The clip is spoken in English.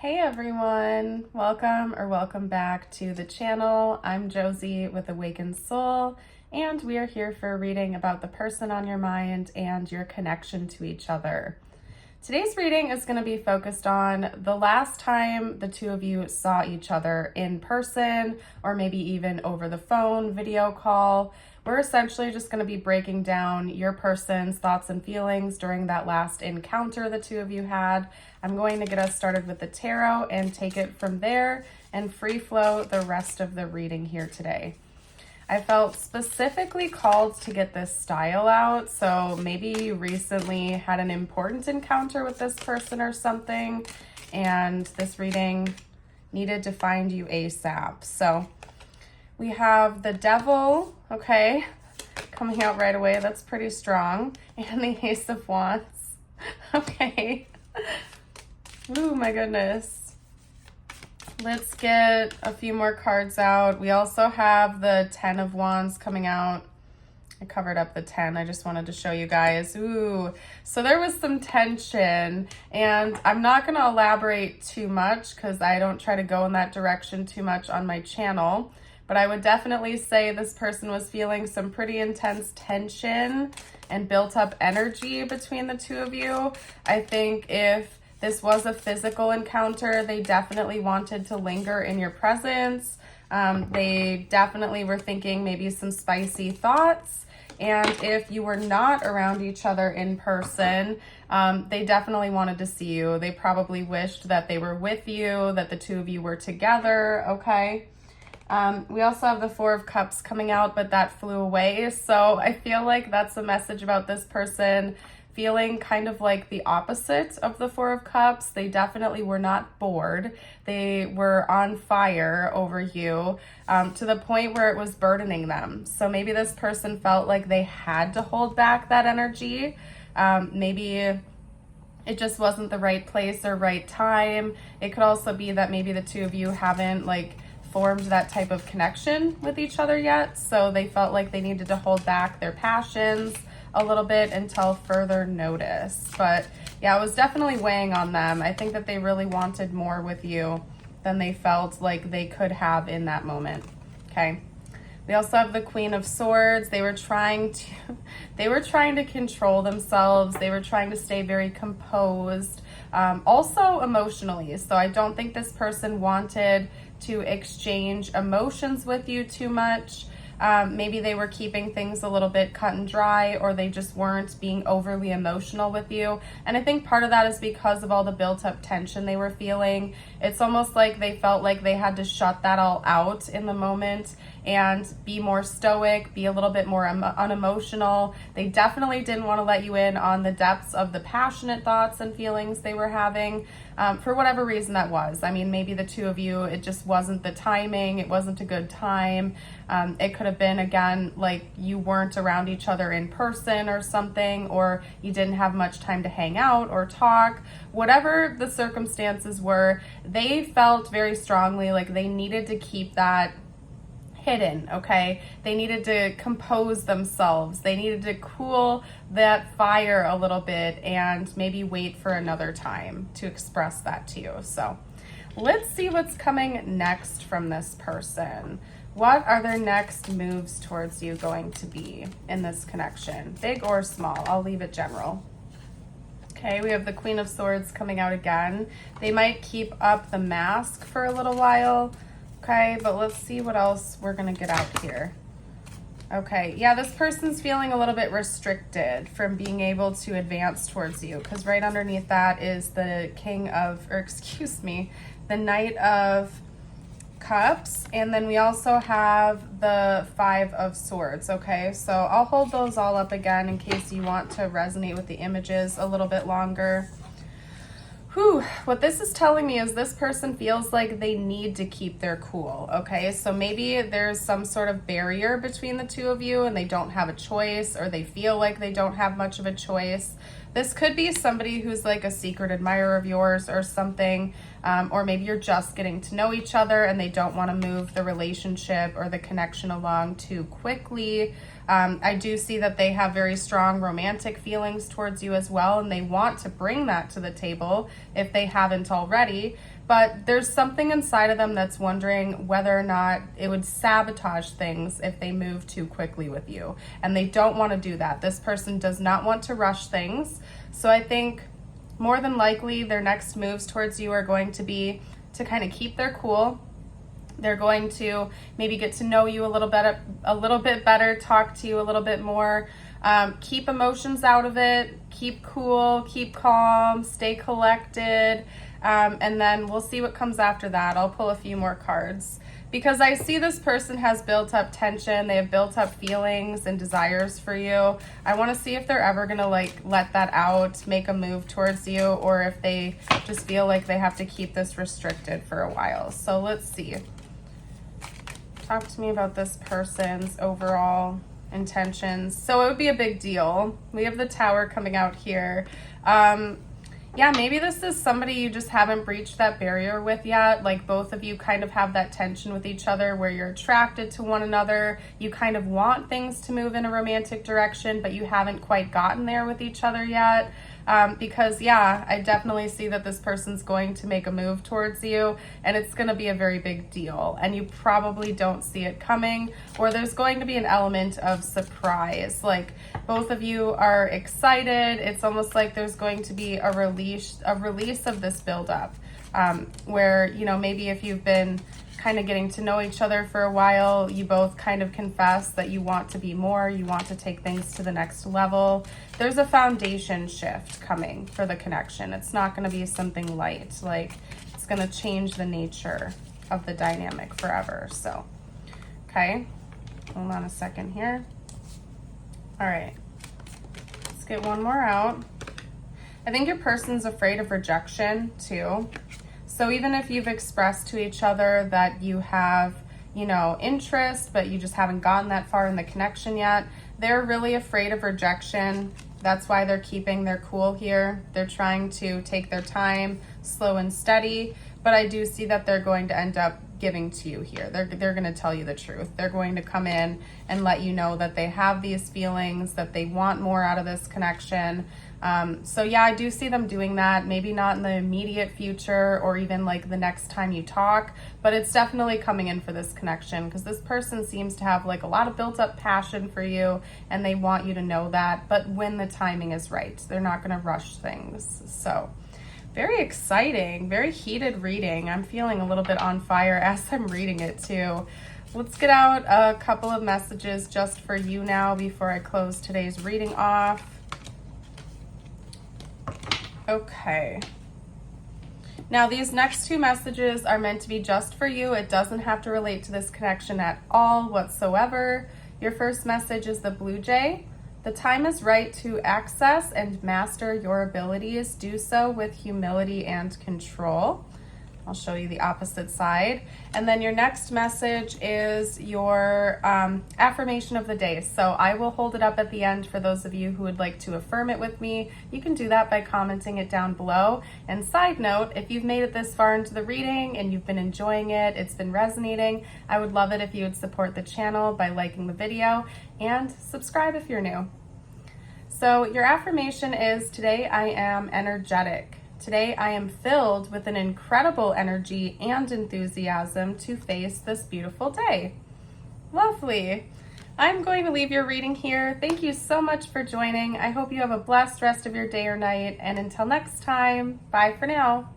Hey everyone, welcome back to the channel. I'm Josie with Awakened Soul, and we are here for a reading about the person on your mind and your connection to each other. Today's reading is going to be focused on the last time the two of you saw each other in person, or maybe even over the phone, video call. We're essentially just going to be breaking down your person's thoughts and feelings during that last encounter the two of you had. I'm going to get us started with the tarot and take it from there and free flow the rest of the reading here today. I felt specifically called to get this style out, so maybe you recently had an important encounter with this person or something, and this reading needed to find you ASAP. So we have the Devil, okay, coming out right away. That's pretty strong. And the Ace of Wands, okay. Ooh, my goodness. Let's get a few more cards out. We also have the 10 of Wands coming out. I covered up the 10. I just wanted to show you guys. Ooh, so there was some tension, and I'm not going to elaborate too much because I don't try to go in that direction too much on my channel. But I would definitely say this person was feeling some pretty intense tension and built up energy between the two of you. I think if this was a physical encounter, they definitely wanted to linger in your presence. They definitely were thinking maybe some spicy thoughts. And if you were not around each other in person, they definitely wanted to see you. They probably wished that they were with you, that the two of you were together, okay? We also have the 4 of Cups coming out, but that flew away. So I feel like that's a message about this person feeling kind of like the opposite of the 4 of Cups. They definitely were not bored. They were on fire over you to the point where it was burdening them. So maybe this person felt like they had to hold back that energy. Maybe it just wasn't the right place or right time. It could also be that maybe the two of you haven't formed that type of connection with each other yet. So they felt like they needed to hold back their passions a little bit until further notice. But yeah, it was definitely weighing on them. I think that they really wanted more with you than they felt like they could have in that moment. Okay. We also have the Queen of Swords. They were trying to control themselves. They were trying to stay very composed, also emotionally. So I don't think this person wanted to exchange emotions with you too much. Maybe they were keeping things a little bit cut and dry, or they just weren't being overly emotional with you. And I think part of that is because of all the built up tension they were feeling. It's almost like they felt like they had to shut that all out in the moment and be more stoic, be a little bit more unemotional. They definitely didn't want to let you in on the depths of the passionate thoughts and feelings they were having, for whatever reason that was. I mean, maybe the two of you, it just wasn't the timing. It wasn't a good time. It could have been, again, like you weren't around each other in person or something, or you didn't have much time to hang out or talk. Whatever the circumstances were, they felt very strongly like they needed to keep that hidden, okay? They needed to compose themselves. They needed to cool that fire a little bit and maybe wait for another time to express that to you. So let's see what's coming next from this person. What are their next moves towards you going to be in this connection? Big or small? I'll leave it general. Okay, we have the Queen of Swords coming out again. They might keep up the mask for a little while. Okay, but let's see what else we're going to get out here. Okay, yeah, this person's feeling a little bit restricted from being able to advance towards you, because right underneath that is the the Knight of Cups, and then we also have the 5 of Swords, okay? So I'll hold those all up again in case you want to resonate with the images a little bit longer. What this is telling me is this person feels like they need to keep their cool, okay? So maybe there's some sort of barrier between the two of you and they don't have a choice, or they feel like they don't have much of a choice. This could be somebody who's like a secret admirer of yours or something, or maybe you're just getting to know each other and they don't want to move the relationship or the connection along too quickly. I do see that they have very strong romantic feelings towards you as well, and they want to bring that to the table if they haven't already. but there's something inside of them that's wondering whether or not it would sabotage things if they move too quickly with you. And they don't want to do that. This person does not want to rush things. So I think more than likely their next moves towards you are going to be to kind of keep their cool. They're going to maybe get to know you a little bit better, talk to you a little bit more, keep emotions out of it, keep cool, keep calm, stay collected, and then we'll see what comes after that. I'll pull a few more cards because I see this person has built up tension. They have built up feelings and desires for you. I want to see if they're ever going to like let that out, make a move towards you, or if they just feel like they have to keep this restricted for a while. So let's see. Talk to me about this person's overall intentions. So it would be a big deal. We have the Tower coming out here. Yeah, maybe this is somebody you just haven't breached that barrier with yet. Like both of you kind of have that tension with each other where you're attracted to one another. You kind of want things to move in a romantic direction, but you haven't quite gotten there with each other yet. Because yeah, I definitely see that this person's going to make a move towards you and it's going to be a very big deal and you probably don't see it coming, or there's going to be an element of surprise. Like both of you are excited. It's almost like there's going to be a release of this buildup, where, you know, maybe if you've been kind of getting to know each other for a while, you both kind of confess that you want to be more, you want to take things to the next level. There's a foundation shift coming for the connection. It's not going to be something light, like it's going to change the nature of the dynamic forever. So, okay, hold on a second here. All right, let's get one more out. I think your person's afraid of rejection too. So even if you've expressed to each other that you have, you know, interest, but you just haven't gotten that far in the connection yet, they're really afraid of rejection. That's why they're keeping their cool here. They're trying to take their time, slow and steady, but I do see that they're going to end up giving to you here. They're going to tell you the truth. They're going to come in and let you know that they have these feelings, that they want more out of this connection. So yeah, I do see them doing that, maybe not in the immediate future or even like the next time you talk, but it's definitely coming in for this connection because this person seems to have like a lot of built up passion for you and they want you to know that, but when the timing is right, they're not going to rush things. So very exciting, very heated reading. I'm feeling a little bit on fire as I'm reading it too. Let's get out a couple of messages just for you now before I close today's reading off. Okay. Now these next two messages are meant to be just for you. It doesn't have to relate to this connection at all whatsoever. Your first message is the Blue Jay. The time is right to access and master your abilities. Do so with humility and control. I'll show you the opposite side. And then your next message is your affirmation of the day. So I will hold it up at the end for those of you who would like to affirm it with me. You can do that by commenting it down below. And side note, if you've made it this far into the reading and you've been enjoying it, it's been resonating, I would love it if you would support the channel by liking the video and subscribe if you're new. So your affirmation is, today I am energetic. Today I am filled with an incredible energy and enthusiasm to face this beautiful day. Lovely. I'm going to leave your reading here. Thank you so much for joining. I hope you have a blessed rest of your day or night. And until next time, bye for now.